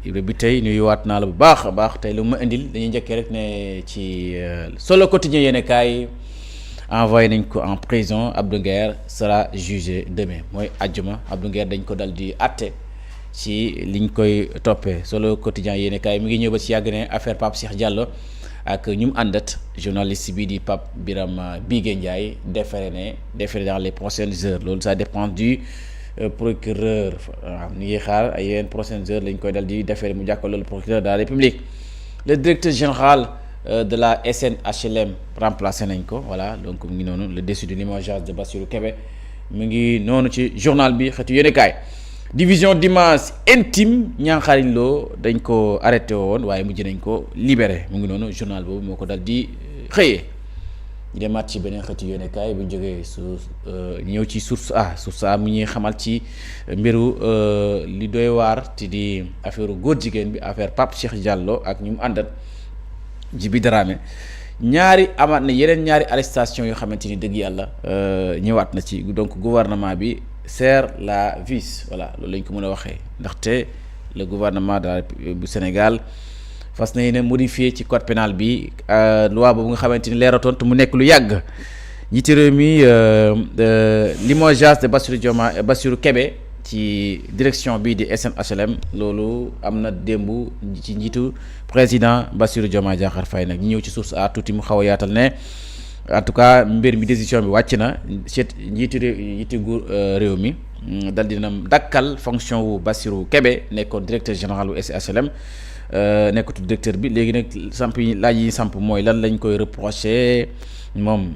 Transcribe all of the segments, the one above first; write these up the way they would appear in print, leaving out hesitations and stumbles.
Ibra bi tey nuyuwaat naa la bu baax a baax tey lu ma indil dañuy njëkkee rek ne ci solo quotidien yéen kaay envoyé nañ ko en prison. Abdou Nguer sera jugé demain mooy àjjuma Abdou Nguer dañ ko dal di àtte ci liñ koy toppee. Solo quotidien yéen kaay mi ngi ñëw ba ci yàgg ne affaire Pape Cheikh Diallo ak ñu mu àndat journaliste bi di Pape Birame Bigué Ndiaye déféré dans les prochaines heures. Loolu ça dépend du procureur. waaw ñu ngi xaar ay yeneen prochaines heures lañ koy dal di déféré mu jàkkaarloo le procureur de la République. Le directeur général de la SNHLM remplacé nañ ko voilà donc mu ngi noonu le déçu de limogeage de Bassirou Kébé mu ngi noonu ci journal bi xëtu yéenekaay. Division d'image intime Niakhariñ Lo dañ ko arrêté woon waaye mujj nañ ko libéré mu ngi noonu journal boobu moo ko dal di xëyee. ñu demaat ci beneen xëtu yéenekaay bu ñu jógee ñëw ci source A mu ñuy xamal ci mbiru li doy waar te di affaire góor jigéen bi affaire Pape Cheikh Diallo ak ñu mu àndat Djiby Dramé amaat na yeneen ñaari arrestation yoo xamante ni dëgg yàlla ñëwaat na ci donc gouvernement bi serre la vis voilà loolu lañ ko mën a waxee ndaxte le gouvernement bu Sénégal fas na yéene modifié ci code pénal bi loi boobu nga xamante ni leeratoon te mu nekk lu yàgg njiitu réew mi limogeage de Bassirou Kébé ci direction bi di SNHLM loolu am na démb ci njiitu président Bassirou Diomaye Diakhar Faye nag ñu ñëw ci source a tuuti mu xaw a yaatal ne en tout cas mbir mi décision bi wàcc na njiitu réew mi dal dina dakkal fonction wu Bassirou Kébé nekkoon directeur général wu SNHLM nekkatu directeur bi léegi nag laaj yi samp mooy lan lañ koy reproché moom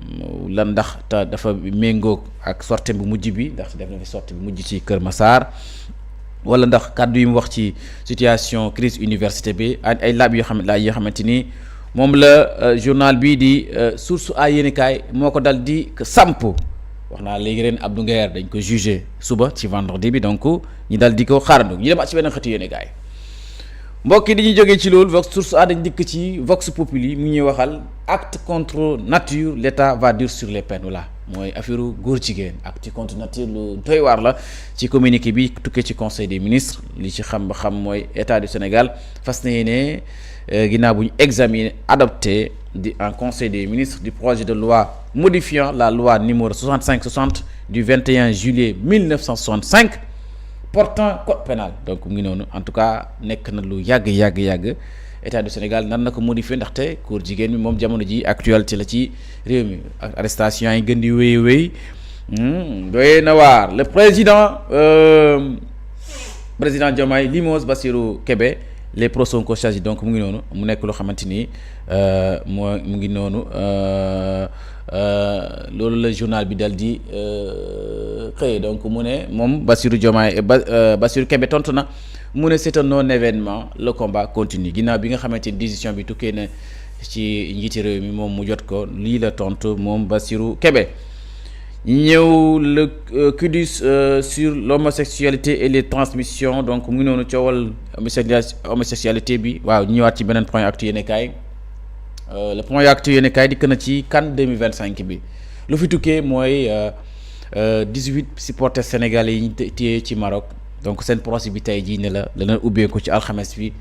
lan ndax dafa méngóog ak sortie bu mujj bi ndax def na fi sortie bu mujj ci Kër Massar wala ndax kàddu yi mu wax ci situation crise université bi ay laaj yoo xamante ni moom la journal bii di source a yéenekaay moo ko dal di samp wax naa léegi ren Abdou Nguer dañ ko jugé suba ci vendredi bi donc ñi dal di ko xaarandu ñu dem ci beneen xëtu yéenekaay mbokk yi dañuy jógee ci loolu vox source a dañ dikk ci vox populi mu ñuy waxal acte contre nature l'état va dur sur les peines voilà mooy affaire góor jigéen acte contre nature lu doy waar la ci communiqué bi tukkee ci conseil des ministres li ci xam mooy état du Sénégal fas na yéene ginnaaw bu ñu examiner adopté en conseil des ministres du projet de loi modifiant la loi numéro 65/60 du 21 juillet 1965 portant code pénal donc mu ngi noonu en tout cas nekk na lu yàgg état du Sénégal nan na ko modifié ndaxte góor jigéen bi moom jamono ji actualité la ci réew mi ak arrestation yi gën di wéy doy na waar le président Diomaye limoge Bassirou Kébé les pros sont chargés donc mu ngi noonu mu nekk loo xamante ni mu ngi noonu loolu la journal bi dal di xëy donc mu ne moom Bassirou Kébé tontu na mu ne c'est un non-événement le combat continue ginnaaw bi nga xamante ni décision bi tukkee na ci njiiti réew mi moom mu jot ko lii la tontu moom Bassirou Kébé. ñëw le QDUS sur l'homosexualité et les transmissions donc mu ngi noonu coowal homosexualité bi waaw ñëwaat ci beneen point actu yéenekaay le point actu yéenekaay dikk na ci CAN 2025 bi lu fi tukkee mooy 18 supporters sénégalais yi ñu téye ci Maroc donc seen procès bi tey jii ne la dana ubbeeku ci alxames bi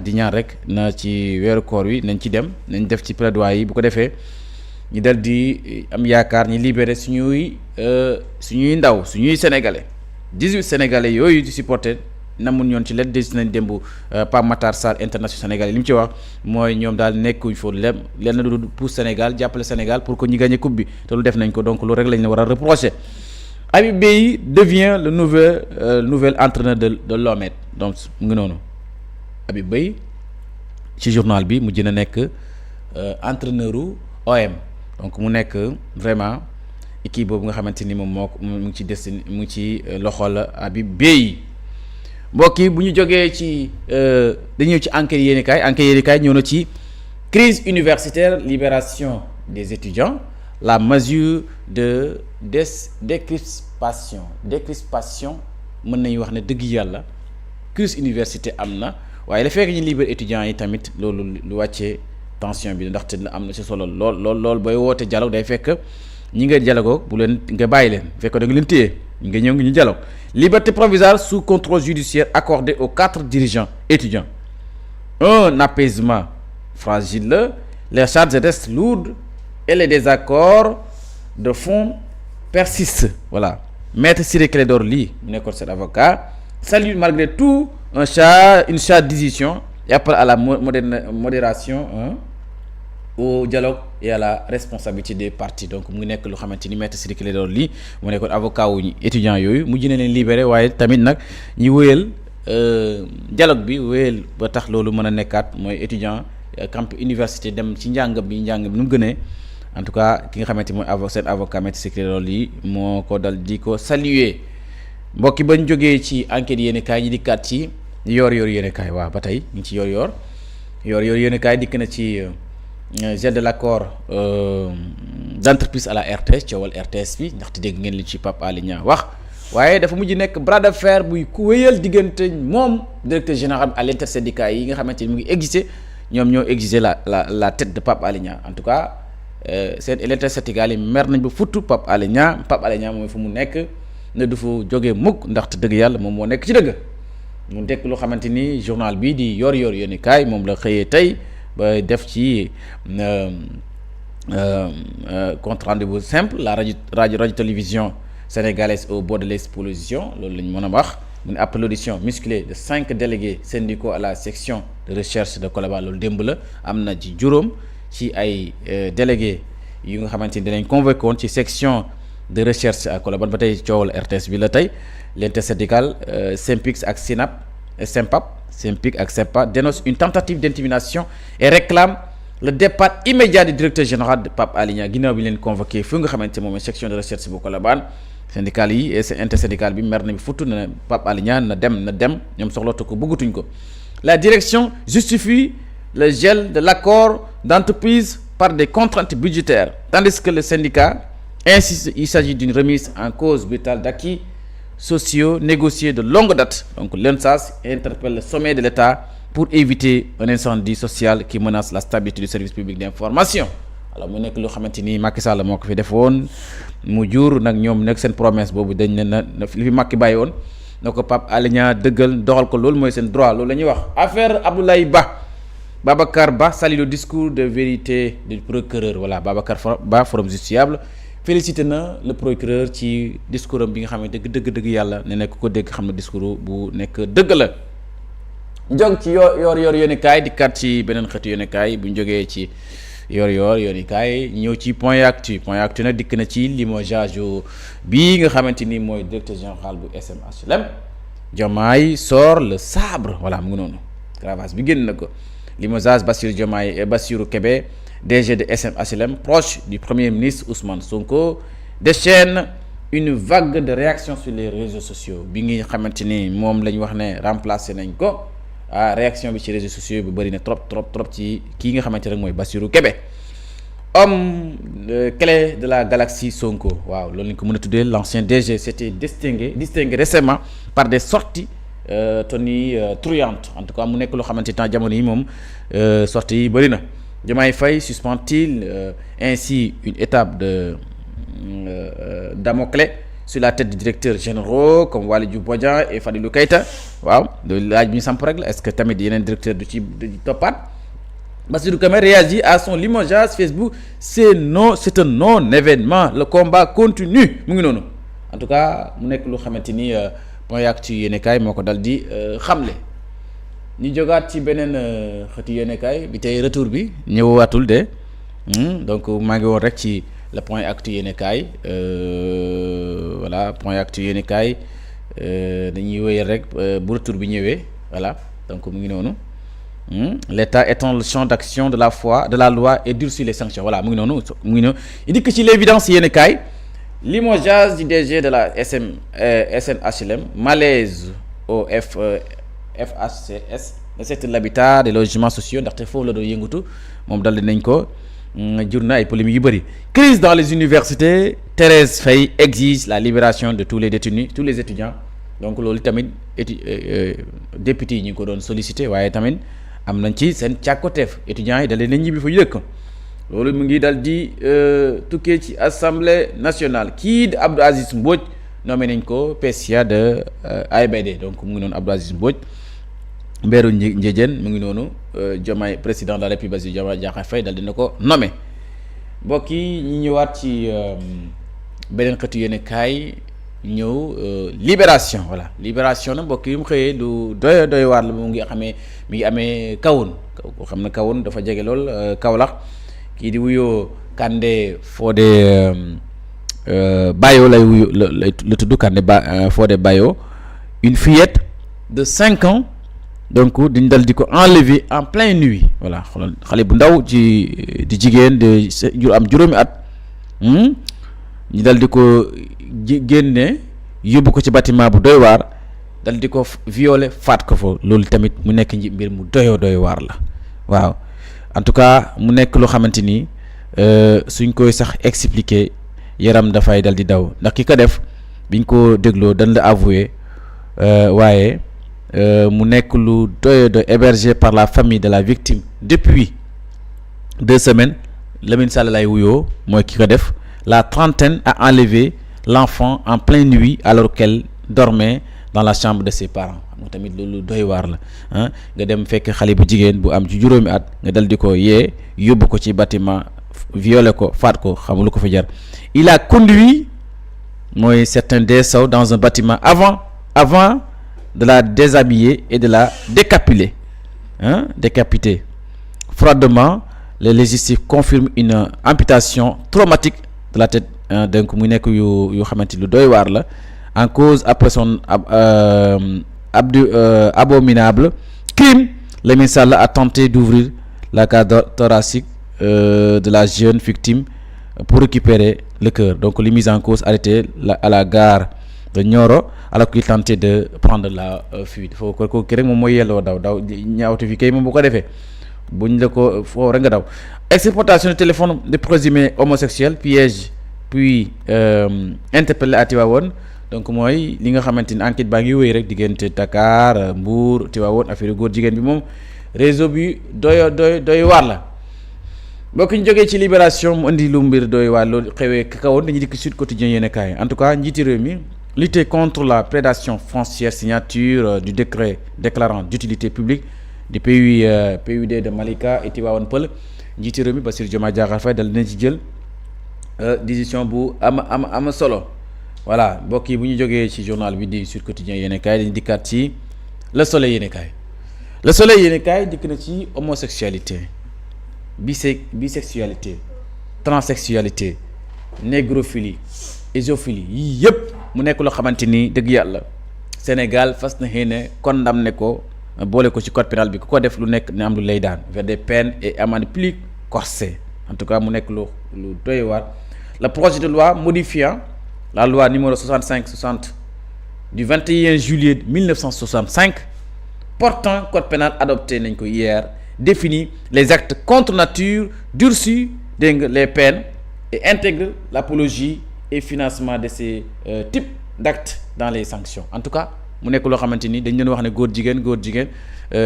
di ñaan rek na ci weeru koor wi nañ ci dem nañ def ci plaidoyer yi bu ko defee ñu dal di am yaakaar ñi libéré suñuy ndaw suñuy sénégalais 18 sénégalais yooyu di supporter namun ñoon ci leen des nañ démb Pape Matar Sarr international sénégalais li mu ci wax mooy ñoom daal nekkuñ foofu lenn du pour Sénégal jàppale Sénégal pour que ñu gagné coupe bi te lu def nañ ko donc loolu rek lañ la war a reprocher. Habib Beye devient le nouvel entraîneur de l'OM donc mu ngi noonu Habib Beye ci journal bi mu jën a nekk entraîneur u OM donc mu nekk vraiment équipe boobu nga xamante ni moom mu ngi ci destin mu ngi ci loxol Habib Beye mbokk yi bu ñu jógee ci dañu ñëw ci enquête yéenekaay ñëw na ci crise universitaire libération des étudiants la mesure de décrispation mën nañu wax ne dëgg yàlla crise université am na waaye la fekk ñu libéré étudiants yi tamit loolu lu wàccee tension bi ndaxte am na ci solo lool booy woote dialogue day fekk ñi nga dialogue bu leen nga bàyyi leen fekk da nga leen téye nga ñëw ngi ñu dialogue liberté provisoire sous contrôle judiciaire accordée aux 4 dirigeants étudiants. Un apaisement fragile, les charges restent lourdes et les désaccords de fond persistent. Voilà. Maître Ciré Clédor Ly, cet avocat, salue malgré tout une charge d'édition et appelle à la modération, au dialogue et à la responsabilité des parties. Donc mu nekk lu xamante ni Maître Ciré Clédor Ly mu nekkoon avocat wu étudiants yooyu mujj na leen libéré waaye tamit nag ñi wéyal dialogue bi wéyal ba tax loolu mën a nekkaat mooy étudiant camp université dem ci njàng bi nu mu gënee. En tout cas ki nga xamante mooy seen avocat Maître Ciré Clédor Ly moo ko dal di ko saluer mbokki bañ jógee ci enquête yéen kaay ñi dikkaat ci yor yéen kaay waaw ba tey ñu ci yor yéen kaay dikk na ci gel de l'accord d'entreprise à la RTS coowal RTS bi ndaxte dégg ngeen li ci Pape Alé Niang wax waaye dafa mujj nekk bras de fer buy ku wéyal diggante moom directeur général à l'intersyndicat yi nga xamante ni mu ngi exiger ñoom ñoo exiger la tête de Pape Alé Niang en tout cas seen l'intersyndicat yi mer nañ ba futtu Pape Alé Niang mooy fu mu nekk ne du fa jógee mukk ndaxte dëgg yàlla moom moo nekk ci dëgg mu nekk loo xamante ni journal bii di yor yéen kaay moom la xëyee tey ba def ci compte rendez-vous simple la radio télévision sénégalaise au bord de l'explosion loolu la ñu mën a wax mu ne après l'audition musclée de 5 délégués syndicaux à la section de recherche de Colobane loolu démb la am na ci juróom ci ay délégués yu nga xamante ni dinañ convoqué woon ci section de recherche à Colobane ba tey coowal RTS bi la tey l'intersyndicale SYNPICS ak SYNPICS ak SYNPAP dénonce une tentative d'intimidation et réclame le départ immédiat du directeur général de Pape Alé Niang ginnaaw bi leen convoqué fu nga xamante moom section de recherche bu Colobane syndical yi et intersyndical bi mer na bi futu na Pape Alé Niang na dem ñoom soxlatu ko bëggatuñ ko. La direction justifie le gel de l'accord d'entreprise par des contraintes budgétaires tandis que le syndicat insiste il s'agit d'une remise en cause brutale d'acquis sociaux négociés de longue date. Donc l'UNSAS interpelle le sommet de l'État pour éviter un incendie social qui menace la stabilité du service public d'information. Alors mu nekk loo xamante ni Macky Sall moo ko fi defoon mu jur nag ñoom nag seen promesse boobu dañ ne na li fi Macky bàyyi woon na ko Pape Alé Niang dëggal doxal ko loolu mooy seen droit loolu la ñuy wax. Affaire Abdoulaye Babacar Ba salue le discours de vérité du procureur voilà Babacar Ba forum justiciable félicité na le procureur ci discours am bi nga xam ne dëgg yàlla ne nekk ko dégg xam ne discours bu nekk dëgg la. jog ci yor yéenekaay di kat ci beneen xeetu yéenekaay bu ñu jógee ci yor yéenekaay ñëw ci point actu nag dikk na ci limogeage bii nga xamante ni mooy directeur général bu SMHLM Diomaye sort le sabre voilà mu ngi noonu cravache bi génn na ko limogeage Bassirou Kébé DG de SMHLM proche du premier ministre Ousmane Sonko déchaîne une vague de réactions sur les réseaux sociaux bi nga xamante ni moom la ñu wax ne remplacé nañ ko réaction bi ci réseaux sociaux bi bëri na trop ci kii nga xamante rek mooy Bassirou Kébé homme clé de la galaxie Sonko waaw loolu lañ ko mën a tuddee l'ancien DG s'était distingué récemment par des sorties tonitruantes en tout cas mu nekk loo xamante temps jamono yi moom sorties yi bëri na Diomaye Faye suspend-il ainsi une étape de Damoclès sur la tête des directeurs généraux comme Waly Diouf Bodian et Fadilou Keita waaw loolu laaj bi ñu samp rek la est-ce que tamit yeneen directeur du ci toppaat Bassirou Kébé réagit à son limogeage Facebook c'est un non événement le combat continue mu ngi noonu en tout cas mu nekk lu xamante ni point actu yéenekaay moo ko dal di xamle ñu jógaat ci beneen xëtu yéenekaay bi tey retour bi ñëwaatul de donc maa ngi woon rek ci le point actu yéenekaay voilà point actu yéenekaay dañuy wéyal rek bu retour bi ñëwee voilà donc mu ngi noonu l'État étend le champ d'action de la loi et durcit les sanctions voilà mu ngi noonu il dit que ci l'évidence yéenekaay limogeage du DG de la SNHLM malaise au FHCS le secteur de l'habitat des logements sociaux ndaxte foofu la doon yëngatu moom dal nañ ko jur na ay polémiques yu bëri crise dans les universités Thérèse Faye exige la libération de tous les détenus tous les étudiants donc loolu tamit député yi ñu ngi ko doon sollicité waaye tamit am nañ ci seen càkkoteef étudiants yi dalee nañ ñibbi fa ñu dëkk loolu mu ngi dal di tukkee ci assemblée nationale kii di Abdou Aziz Mbodj nommé nañ ko PCA de AIBD donc mu ngi noonu Abdou Aziz Mbodj Mbeeru Ndiédiène mu ngi noonu Diomaye président de la République Bassirou Diomaye Diakhar Faye dal dina ko nommé mbokk yi ñi ñëwaat ci beneen xëtu yéene kaay ñëw Libération voilà Libération nag mbokk yi mu xëyee lu doy waar la mu ngi amee Kahone ko xam ne Kahone dafa jege lool Kaolack kii di wuyoo Kandé Fodé Bayo lay wuyu la tudd Kandé Fodé Bayo une fillette de 5 ans donc diñ dal di ko enlever en pleine nuit voilà xoolal xale bu ndaw di jigéen de am juróomi at ñu dal di ko génne yóbbu ko ci bâtiment bu doy waar dal di ko violer faat ko fa loolu tamit mu nekk mbir mu doy waar la waaw en tout cas mu nekk loo xamante ni suñ koy sax expliquer yaram dafay dal di daw ndax ki ko def biñ ko dégloo dañ la avouer waaye mu nekk lu doy hébergé par la famille de la victime depuis 2 semaines Lamine Sall lay wuyoo mooy ki ko def la trentaine a enlevé l'enfant en pleine nuit alors qu'elle dormait dans la chambre de ses parents xam nga tamit loolu doy waar la nga dem fekk xale bu jigéen bu am ci juróomi at nga dal di ko yee yóbbu ko ci bâtiment violé ko faat ko xam lu ko fa jar il a conduit mooy certain Dessaw dans un bâtiment avant de la déshabiller et de la décapiter décapiter froidement. Le légistique confirme une amputation traumatique de la tête donc mu nekk yu xamante lu doy waar la en cause après son abominable crime. Lamine Sall a tenté d'ouvrir la cage thoracique de la jeune victime pour récupérer le cœur. Donc les mises en cause arrêtées à la gare de Nioro alors qu'il tentait de prendre la fuite foofu ko rek moom mooy yelloo daw ñaawte fi kay moom bu ko defee buñ la ko foofu rek nga daw. Exportation de téléphone de présumés homosexuels piège puis interpellé à Tivaouane donc mooy li nga xamante ni enquête baa ngi wéy rek diggante Dakar Mbour Tivaouane affaire góor jigéen bi moom réseau bi doy waar la. mbokk ñu jógee ci Libération mu indi lu mbir doy waar loolu xewee Kahone dañuy dikk Sud Quotidien yéen kaay en tout cas njiiti réew mi lutter contre la prédation foncière signature du décret déclarant d'utilité publique du PUD de Malika et Tivaouane Peulh njiiti réew mi Bassirou Diomaye Diakhar Faye dal dina ci jël décision bu am solo voilà mbokk yi bu ñu jógee ci journal bi di Sud Quotidien yéen kaay dañu dikkaat ci Le Soleil yéen kaay Le Soleil yéen kaay dikk na ci homosexualité bisexualité transsexualité négrophilie ésophilie yii yëpp mu nekk loo xamante ni dëgg yàlla Sénégal fas na xëy condamné ko boole ko ci code pénal bi ku ko def lu nekk ne am lu lay daan vers des peines et amendes plus corsées en tout cas mu nekk lu doy waar. Le projet de loi modifiant la loi numéro 65/60 du 21 juillet 1965 portant code pénal adopté nañ ko hier définit les actes contre nature, durcit les peines et intègre l'apologie et financement de ces types d'actes dans les sanctions. En tout cas mu nekk loo xamante ni dañ leen wax ne góor jigéen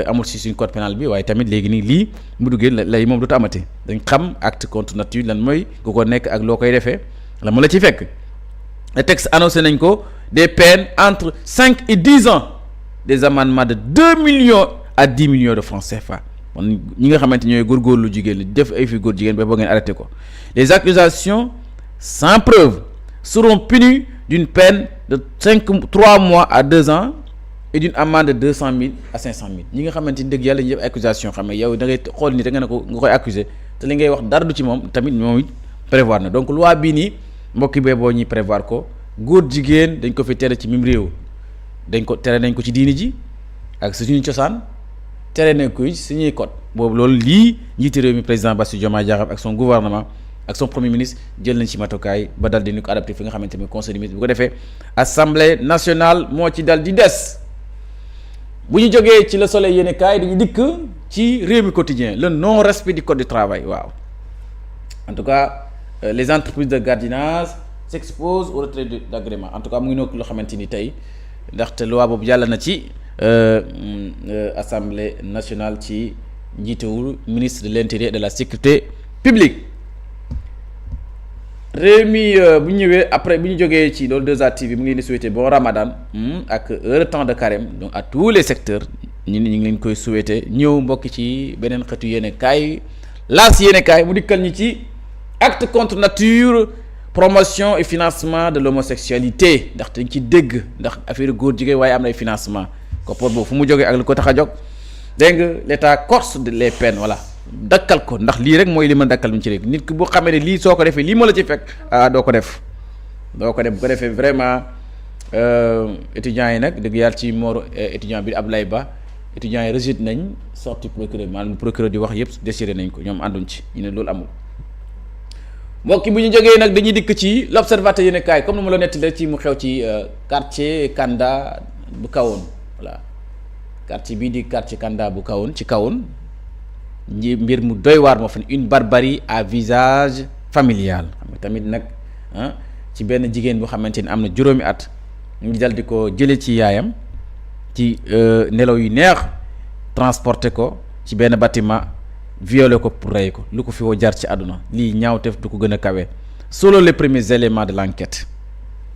amul ci suñ code pénal bi waaye tamit léegi nii lii mu duggee lay moom dootu amati dañ xam acte contre nature lan mooy ku ko nekk ak loo koy defee la mu la ci fekk. Le texte annoncé nañ ko des peines entre 5 et 10 ans, des amendements de 2 millions à 10 millions de francs CFA. kon ñi nga xamante ñooy góorgóorlu jigéen li def ay fi góor jigéen ba boo ngeen arrêté ko. Les accusations sans preuve seront punies d'une peine de 3 mois à 2 ans et d'une amende de 200 000 à 500 000 ñi nga xamante ni dëgg yàlla ñu def accusation xam ne yow da ngay xool ni da nga ne ko nga koy accuser te li ngay wax dara du ci moom tamit moom it prévoir na donc loi bii nii mbokki bee boo ñuy prévoir ko góor jigéen dañ ko fi tere ci mim réew dañ ko tere nañ ko ci diini ji ak suñuy cosaan tere nañ ko suñuy code boobu loolu lii njiiti réew mi président Bassirou Diomaye Diakhar ak son gouvernement ak son premier ministre jël nañ ci matukaay ba dal di ñu ko adapté fi nga xamante ni conseil des ministres bu ko defee assemblée nationale moo ci dal di des. bu ñu jógee ci Le Soleil yéene kaay dañu dikk ci Rewmi Quotidien le non respect du code du travail waaw en tout cas les entreprises de gardiennage s'exposent au retrait d'agrément en tout cas mu ngi nekk loo xamante ni tey ndaxte loi boobu jàll na ci assemblée nationale ci njiitewul ministre de l'intérieur et de la sécurité publique. Rewmi bu ñu ñëwee après bu ñu jógee ci loolu 2A TV mu ngi leen di souhaiter bon Ramadan ak heure temps de carême donc à tous les secteurs ñu ngi leen koy souhaiter ñëw mbokk ci beneen xeetu yéenekaay laas yéenekaay mu dikkal ñi ci acte contre nature promotion et financement de l'homosexualité ndax dañ ci dégg ndax affaire góor jigéen waaye am na ay financement koppar boobu fu mu jógee ak lu ko tax a jóg dégg nga l'état corse les peines voilà dakkal ko ndax lii rek mooy li ma dakkal mu ci rek nit ki bu xamee ne lii soo ko defee lii moo la ci fekk doo ko def bu ko defee vraiment étudiants yi nag dëgg yàlla ci mooru étudiant bi Abdoulaye Ba étudiants yi rejeté nañ sorti procureur maanaam procureur di wax yëpp déchiré nañ ko ñoom ànduñ ci ñu ne loolu amul mbokk bu ñu jógee nag dañuy dikk ci l'observateur yéen kaay comme ni ma la nettali ci mu xew ci quartier Kanda bu kawoon voilà quartier bii di quartier Kanda bu kawoon ci kawoon mbir mu doy waar moo fa ne une barbarie à visage familial xam nga tamit nag ci benn jigéen boo xamante ni am na juróomi at ñu dal di ko jëlee ci yaayam ci nelaw yu neex transporté ko ci benn bâtiment violé ko pour rey ko lu ko fi woo jar ci àdduna lii ñaawteef du ko gën a kawe selon les premiers éléments de l'enquête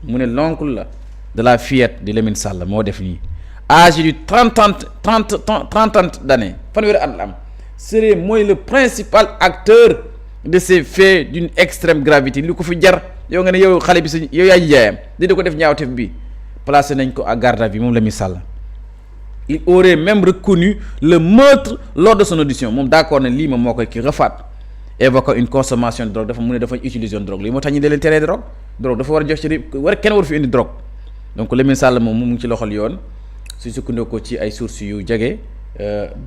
mu ne l'oncle la de la fillette de Lamine Sall moo def nii âgé du 30 ans d'années fanweeri at la am serait mooy le principal acteur de ces faits d'une extrême gravité lu ko fi jar yow nga ne yow xale bi sa yow yaa ji jaayam di ko def ñaawteef bi placé nañ ko à garde à vue moom Lamine Sall il aurait même reconnu le meurtre lors de son audition moom d'accord ne lii moom moo koy kii refaat évoquant une consommation de drogue dafa mu ne dafa utiliser drogue lii moo tax ñu da leen teree drogue dafa war a jox ci kenn war fi indi drogue donc Lamine Sall moom mu ngi ci loxol yoon su sukkandikoo ci ay sources yu jege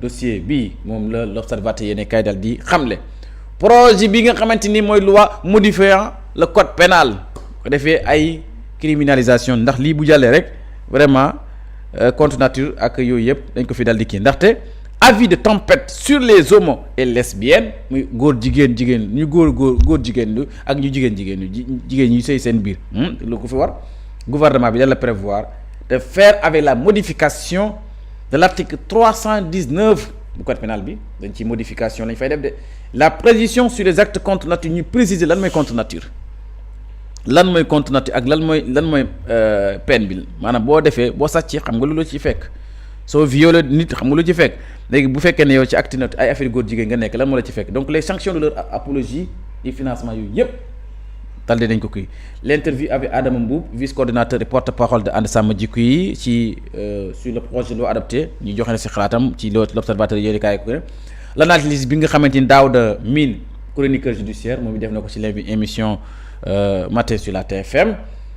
dossier bii moom la l'observateur yéene kay dal di xamle projet bi nga xamante ni mooy loi modifiant le code pénal ko defee ay criminalisation ndax lii bu jàllee rek vraiment contre nature ak yooyu yëpp dañ ko fi dal di kii ndaxte avis de tempête sur les homos et lesbiennes muy góor jigéen ñu góor jigéen lu ak ñu jigéen ñu sëy seen biir lu ko fi war gouvernement bi dal la prévoir de faire avec la modification de l'article 319 du code pénal bi dañ ci modification lañ fay def de la précision sur les actes contre nature ñu préciser lan mooy contre nature ak lan mooy peine bi maanaam boo defee boo sàccee xam nga lu la ci fekk soo violé nit xam nga lu ci fekk léegi bu fekkee ne yow ci acte ay affaire góor jigéen nga nekk lan moo la ci fekk donc les sanctions de leur apologie et financement yooyu yëpp daldi nañ ko kii l'interview avec Adama Mboup vice coordinateur et porte-parole de And Sàmm Jikko Yi ci sur le projet de loi adopté ñu joxe na si xalaatam ci l'observateur yéeni kaay ko l'analyse bi nga xamante ni Daouda Mine chroniqueur judiciaire moom def na ko ci émission matin sur la TFM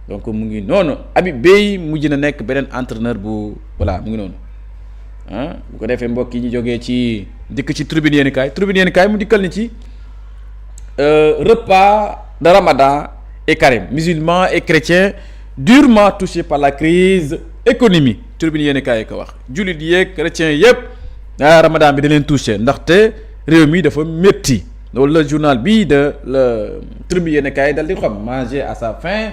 donc mu ngi noonu Habib Beye mujj na nekk beneen entraîneur bu voilà mu ngi noonu bu ko defee mbokk yi ñu jógee ci dikk ci tribune yéeni kaay mu dikkal ni ci repas de Ramadan et carême musulmans et chrétiens durement touchés par la crise économique tribune yéeni kaay ko wax jullit yeeg chrétiens yëpp Ramadan bi da leen touché ndaxte réew mi dafa métti loolu la journal bii de le tribune yéeni kaay dal di xam manger à sa faim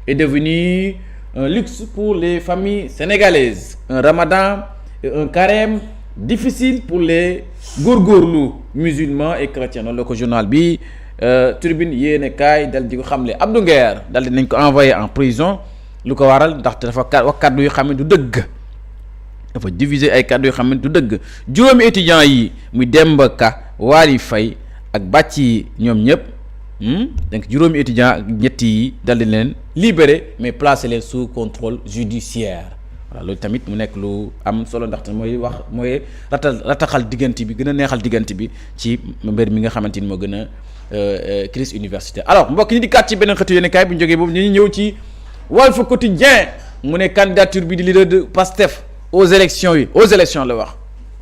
est devenu un luxe pour les familles sénégalaises un Ramadan et un carême difficile pour les góorgóorlu musulmans et chrétiens noonu la ko journal bi tribune yéene kaay dal di ko xamle Abdou Nguer dal di nañ ko envoyé en prison lu ko waral ndaxte dafa wax kàddu yu xam ne du dëgg dafa diviser ay kàddu yu xam ne du dëgg juróomi étudiants yi muy Demba Ka Waly Faye ak bàcc yi ñoom ñëpp donc juróomi étudiants ak ñett yi dal di leen libéré mais placé leen sous contrôle judiciaire voilà loolu tamit mu nekk lu am solo ndaxte mooy rataxal diggante bi gën a neexal diggante bi ci mbir mi nga xamante ni moo gën a crise universitaire alors mbokk ñi di kat ci beneen xëtu yéen kaay bu ñu jógee boobu ñu ñëw ci Walf Quotidien mu ne candidature bi di leader de PASTEF aux élections la wax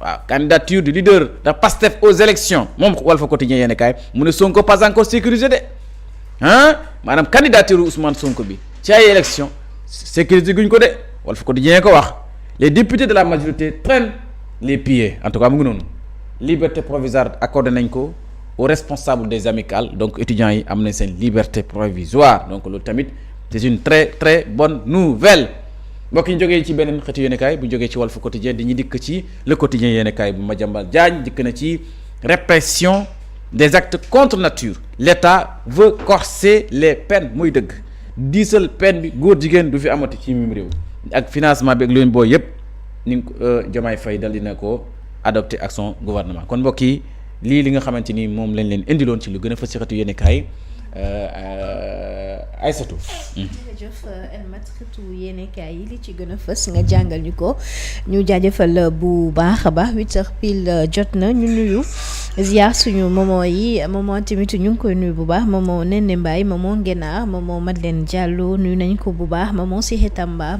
waaw candidature du leader de PASTEF aux élections moom Walf Quotidien yéen kaay mu ne Sonko pas encore sécurisé de maanaam candidature Ousmane Sonko bi ci ay élections sécurisé guñ ko de Walf Quotidien ko wax les députés de la majorité traînent les pieds en tout cas mu ngi noonu liberté provisoire accordé nañ ko aux responsables des amicales donc étudiants yi am nañ seen liberté provisoire donc loolu tamit c'est une très très bonne nouvelle mbokk yi ñu jógee ci beneen xeetu yéenekaay bu jógee ci Walf Quotidien dañuy dikk ci le quotidien yéenekaay bu Madiambal Diagne dikk na ci répression des actes contre nature l'État veut corser les peines muy dëgg diisal peine bi góor jigéen du fi amati ci mim réew ak financement bi ak leen boo yëpp ni Diomaye Faye dal dina ko adopté ak son gouvernement kon mbokk yi lii li nga xamante ni moom lañ leen indiloon ci lu gën a fës ci xëtu yéenekaay Aïssatou. jërëjëf Elmat xëtu yéenekaay yi li ci gën a fës nga jàngal ñu ko ñu jaajëfal bu baax a baax 8h pile jot na ñu nuyu ziar suñu maman yi maman tamit ñu ngi koy nuyu bu baax maman Nene Mbaye maman Ngenaar maman Madeleine Diallo nuyu nañ ko bu baax maman Sihé Tamba